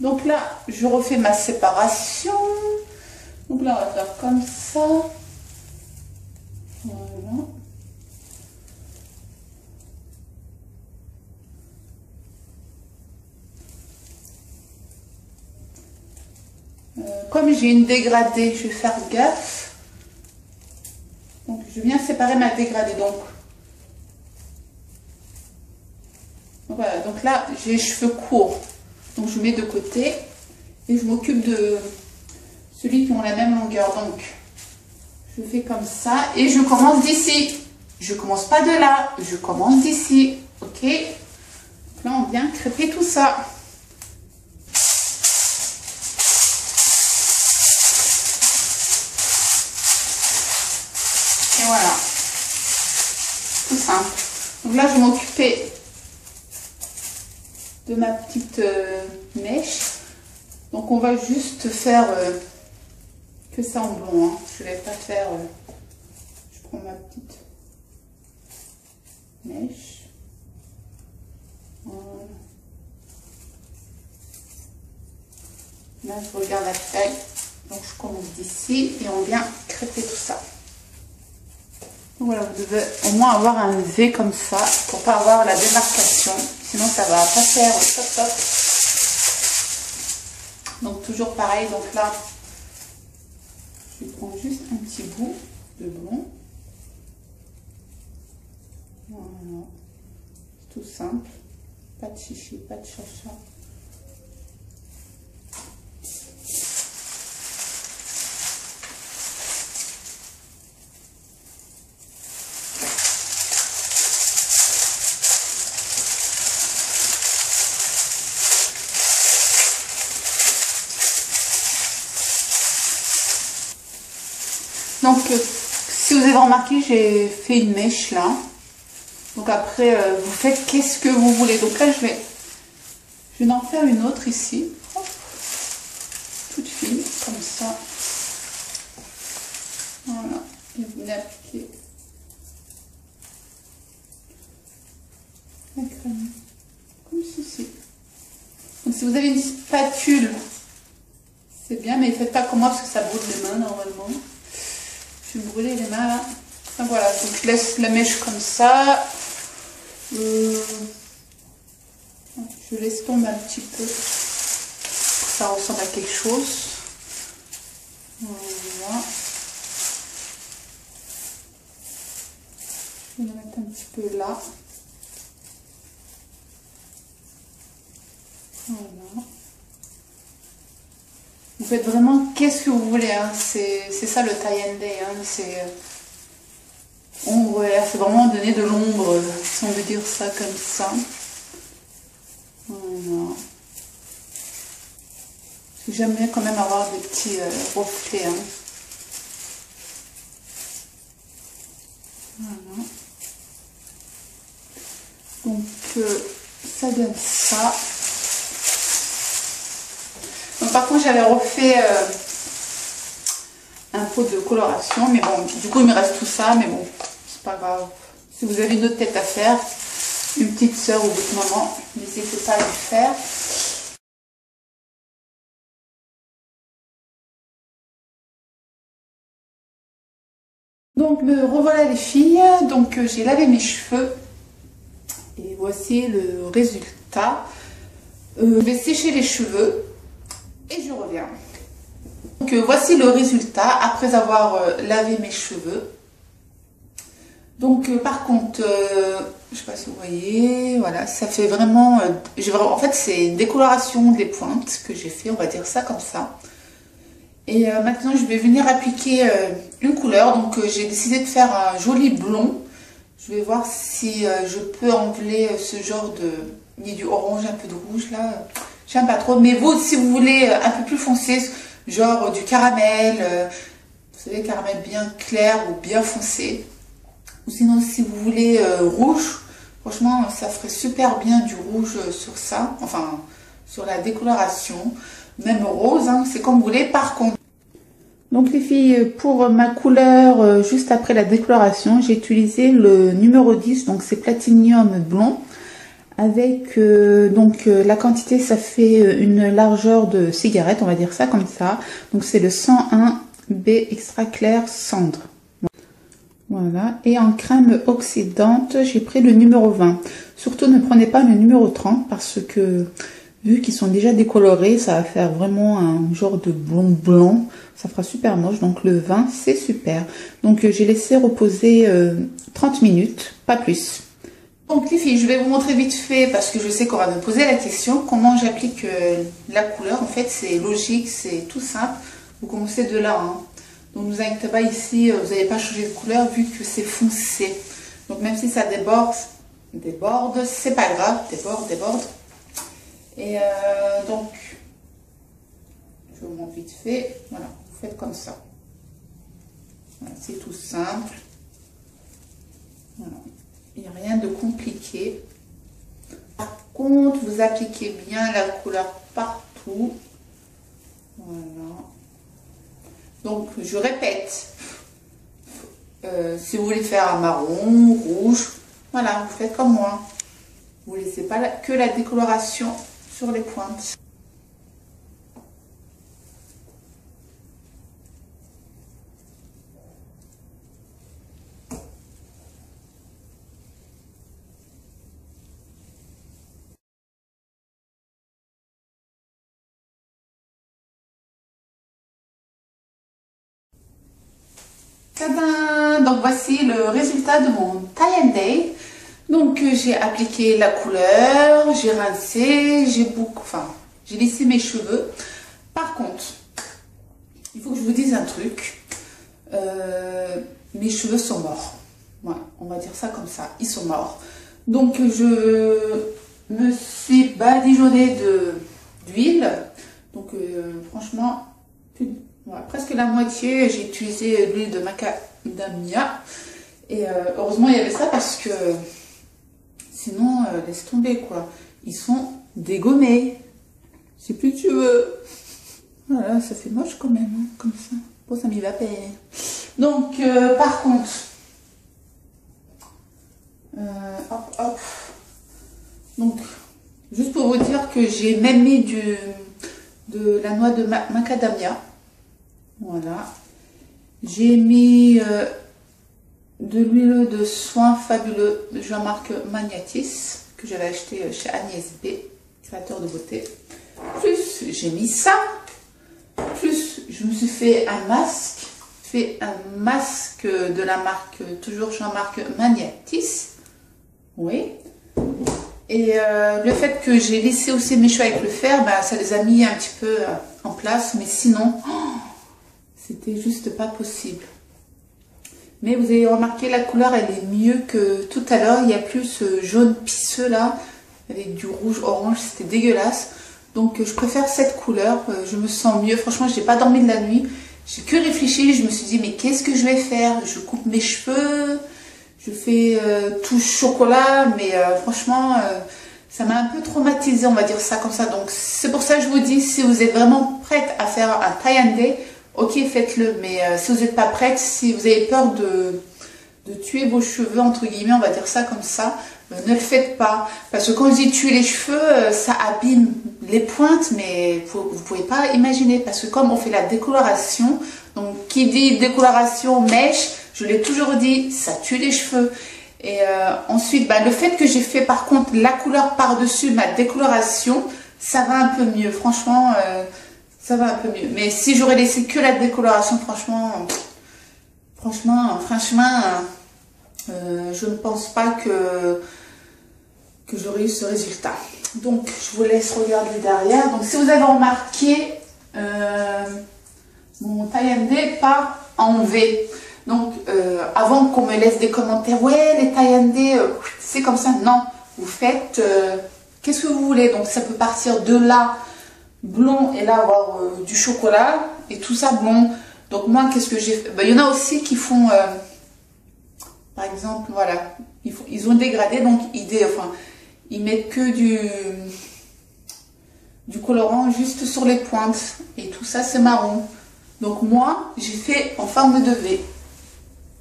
Donc là, je refais ma séparation. Donc là, on va faire comme ça. Voilà. Comme j'ai une dégradée, je vais faire gaffe. Donc je viens séparer ma dégradée. Donc voilà, donc là j'ai les cheveux courts. Donc je mets de côté et je m'occupe de celui qui ont la même longueur. Donc je fais comme ça et je commence d'ici. Je commence pas de là, je commence d'ici. Ok. Donc là on vient crêper tout ça. Et voilà, tout simple. Donc là, je vais m'occuper de ma petite mèche. Donc on va juste faire que ça en blond. Hein. Je ne vais pas faire... je prends ma petite mèche. Voilà. Là, je regarde la taille. Donc je commence d'ici et on vient crêper tout ça. Voilà, vous devez au moins avoir un V comme ça pour pas avoir la démarcation, sinon ça va pas faire top top. Donc toujours pareil, donc là je prends juste un petit bout de blond. Voilà, tout simple, pas de chichi, pas de chacha. Donc, si vous avez remarqué, j'ai fait une mèche là. Donc après, vous faites qu'est-ce que vous voulez. Donc là, je vais en faire une autre ici. Hop. Toute fine, comme ça. Voilà. Et vous venez appliquer la crème. Comme ceci. Donc si vous avez une spatule, c'est bien, mais faites pas comme moi parce que ça brûle les mains normalement. Je vais brûler les mains là. Donc voilà, donc je laisse la mèche comme ça. Je laisse tomber un petit peu pour que ça ressemble à quelque chose. Voilà. Je vais le mettre un petit peu là. Voilà. Vous faites vraiment qu'est-ce que vous voulez, hein. C'est ça le tie and day, hein. C'est ombre, c'est vraiment donner de l'ombre, si on veut dire ça comme ça. Voilà. J'aime bien quand même avoir des petits reflets, hein. Voilà. Donc ça donne ça. Donc par contre j'avais refait un pot de coloration, mais bon, du coup il me reste tout ça, mais bon, c'est pas grave. Si vous avez une autre tête à faire, une petite soeur ou votre maman, n'hésitez pas à le faire. Donc me revoilà les filles, donc j'ai lavé mes cheveux et voici le résultat. Je vais sécher les cheveux et je reviens. Donc voici le résultat après avoir lavé mes cheveux. Donc par contre, je sais pas si vous voyez, voilà, ça fait vraiment, en fait c'est une décoloration des pointes que j'ai fait, on va dire ça comme ça. Et maintenant je vais venir appliquer une couleur, donc j'ai décidé de faire un joli blond. Je vais voir si je peux enlever ce genre de, il y a du orange, un peu de rouge là, j'aime pas trop. Mais vous, si vous voulez un peu plus foncé, genre du caramel, vous savez, caramel bien clair ou bien foncé. Ou sinon si vous voulez rouge, franchement ça ferait super bien du rouge sur ça, enfin sur la décoloration. Même rose, hein, c'est comme vous voulez. Par contre, donc les filles, pour ma couleur, juste après la décoloration, j'ai utilisé le numéro 10, donc c'est Platinium blond, avec donc la quantité, ça fait une largeur de cigarette, on va dire ça comme ça. Donc c'est le 101B extra clair cendre. Voilà, et en crème oxydante, j'ai pris le numéro 20. Surtout ne prenez pas le numéro 30 parce que vu qu'ils sont déjà décolorés, ça va faire vraiment un genre de blond blanc. Ça fera super moche, donc le 20 c'est super. Donc j'ai laissé reposer 30 minutes, pas plus. Donc les filles, je vais vous montrer vite fait, parce que je sais qu'on va me poser la question, comment j'applique la couleur. En fait, c'est logique, c'est tout simple. Vous commencez de là. Hein. Donc ne vous inquiétez pas ici, vous n'allez pas changer de couleur vu que c'est foncé. Donc même si ça déborde, c'est pas grave, déborde. Et donc, je vous montre vite fait. Voilà, vous faites comme ça. Voilà, c'est tout simple. Voilà. Il n'y a rien de compliqué. Par contre, vous appliquez bien la couleur partout. Voilà. Donc, je répète. Si vous voulez faire un marron, rouge, voilà, vous faites comme moi. Vous ne laissez pas que la décoloration sur les pointes. Tadam! Donc voici le résultat de mon tie and day. Donc j'ai appliqué la couleur, j'ai rincé, j'ai lissé mes cheveux. Par contre, il faut que je vous dise un truc. Mes cheveux sont morts. Ouais, on va dire ça comme ça, ils sont morts. Donc je me suis badigeonnée d'huile. Donc franchement, voilà, presque la moitié, j'ai utilisé l'huile de macadamia. Et heureusement il y avait ça parce que sinon, laisse tomber quoi. Ils sont dégommés. C'est plus tu veux. Voilà, ça fait moche quand même, hein, comme ça. Bon, ça m'y va pas. Donc, par contre, hop. Donc, juste pour vous dire que j'ai même mis de la noix de macadamia. Voilà. J'ai mis de l'huile de soin fabuleux de Jean-Marc Magnatis que j'avais acheté chez Agnès B, créateur de beauté. Plus j'ai mis ça, plus je me suis fait un masque de la marque toujours Jean-Marc Magnatis. Oui. Et le fait que j'ai laissé aussi mes cheveux avec le fer, bah, ça les a mis un petit peu en place, mais sinon, c'était juste pas possible. Mais vous avez remarqué, la couleur, elle est mieux que tout à l'heure. Il n'y a plus ce jaune pisseux là, avec du rouge orange, c'était dégueulasse. Donc je préfère cette couleur, je me sens mieux. Franchement, je n'ai pas dormi de la nuit. J'ai que réfléchi, je me suis dit, mais qu'est-ce que je vais faire? Je coupe mes cheveux, je fais tout chocolat, mais franchement, ça m'a un peu traumatisée, on va dire ça comme ça. Donc c'est pour ça que je vous dis, si vous êtes vraiment prête à faire un tie and day, ok, faites-le, mais si vous n'êtes pas prête, si vous avez peur de tuer vos cheveux, entre guillemets, on va dire ça comme ça, ne le faites pas. Parce que quand je dis tuer les cheveux, ça abîme les pointes, mais vous ne pouvez pas imaginer. Parce que comme on fait la décoloration, donc qui dit décoloration, mèche, je l'ai toujours dit, ça tue les cheveux. Et ensuite, bah, le fait que j'ai fait par contre la couleur par-dessus ma décoloration, ça va un peu mieux. Franchement, ça va un peu mieux. Mais si j'aurais laissé que la décoloration, franchement, je ne pense pas que j'aurais eu ce résultat. Donc, je vous laisse regarder derrière. Donc, si vous avez remarqué, mon tie and day part en V. Donc, avant qu'on me laisse des commentaires, ouais, les tie and day, c'est comme ça. Non, vous faites, qu'est-ce que vous voulez. Donc, ça peut partir de là, blond, et là, avoir du chocolat, et tout ça blond. Donc, moi, qu'est-ce que j'ai fait? Ben, il y en a aussi qui font, par exemple, voilà, ils ont dégradé, donc ils mettent que du colorant juste sur les pointes. Et tout ça, c'est marron. Donc, moi, j'ai fait en forme de V.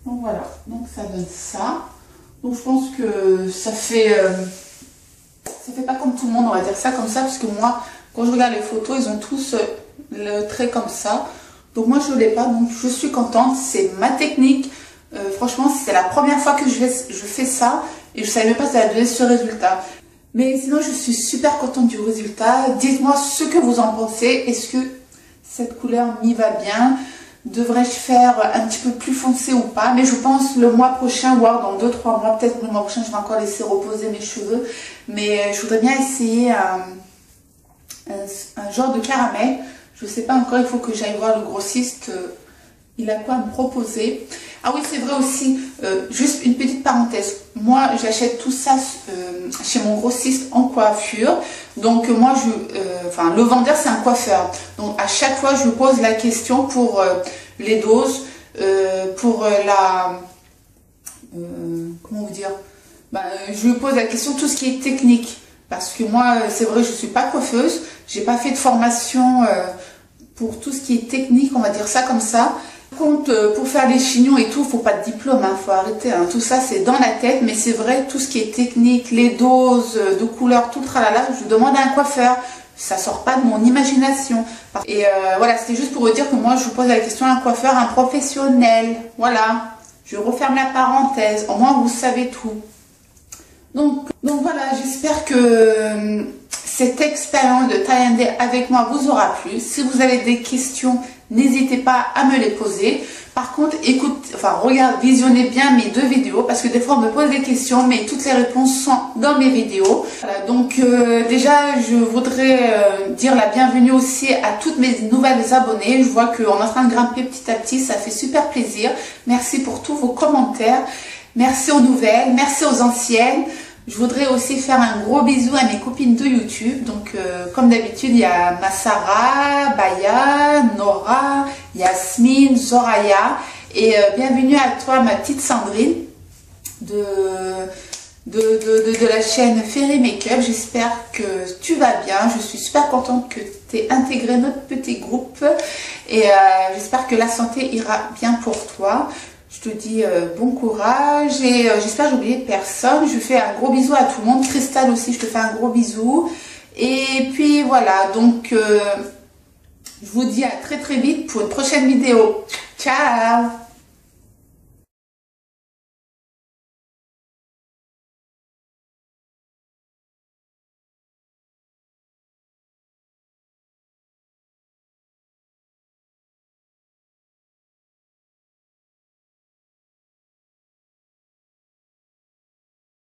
Donc, voilà. Donc, ça donne ça. Donc, je pense que ça fait ça fait pas comme tout le monde, on va dire ça comme ça, parce que moi, quand je regarde les photos, ils ont tous le trait comme ça. Donc moi, je l'ai pas, donc je suis contente. C'est ma technique. Franchement, c'est la première fois que je fais ça et je savais même pas que ça allait donner ce résultat. Mais sinon, je suis super contente du résultat. Dites-moi ce que vous en pensez. Est-ce que cette couleur m'y va bien? Devrais-je faire un petit peu plus foncé ou pas? Mais je pense le mois prochain, voire dans 2-3 mois, peut-être le mois prochain, je vais encore laisser reposer mes cheveux. Mais je voudrais bien essayer un genre de caramel. Je sais pas encore, il faut que j'aille voir le grossiste. Il a quoi à me proposer? Ah oui, c'est vrai aussi, juste une petite parenthèse. Moi, j'achète tout ça chez mon grossiste en coiffure. Donc moi, enfin, le vendeur, c'est un coiffeur. Donc à chaque fois, je lui pose la question pour les doses, pour comment vous dire, je lui pose la question tout ce qui est technique. Parce que moi, c'est vrai, je suis pas coiffeuse. J'ai pas fait de formation pour tout ce qui est technique, on va dire ça comme ça. Par contre, pour faire les chignons et tout, faut pas de diplôme, hein, faut arrêter. Hein. Tout ça, c'est dans la tête, mais c'est vrai, tout ce qui est technique, les doses de couleurs, tout le tralala, je demande à un coiffeur. Ça sort pas de mon imagination. Et voilà, c'était juste pour vous dire que moi, je vous pose la question à un coiffeur, un professionnel. Voilà, je referme la parenthèse. Au moins, vous savez tout. Donc voilà, j'espère que cette expérience de taille indé avec moi vous aura plu. Si vous avez des questions, n'hésitez pas à me les poser. Par contre, visionnez bien mes 2 vidéos parce que des fois on me pose des questions, mais toutes les réponses sont dans mes vidéos. Voilà, donc déjà, je voudrais dire la bienvenue aussi à toutes mes nouvelles abonnées. Je vois qu'on est en train de grimper petit à petit, ça fait super plaisir. Merci pour tous vos commentaires. Merci aux nouvelles, merci aux anciennes. Je voudrais aussi faire un gros bisou à mes copines de YouTube. Donc, comme d'habitude, il y a Massara, Baya, Nora, Yasmine, Zoraya. Et bienvenue à toi, ma petite Sandrine, de la chaîne Fairy Makeup. J'espère que tu vas bien. Je suis super contente que tu aies intégré notre petit groupe. Et j'espère que la santé ira bien pour toi. Je te dis bon courage et j'espère que j'ai oublié personne. Je fais un gros bisou à tout le monde. Cristal aussi, je te fais un gros bisou. Et puis voilà, donc je vous dis à très très vite pour une prochaine vidéo. Ciao!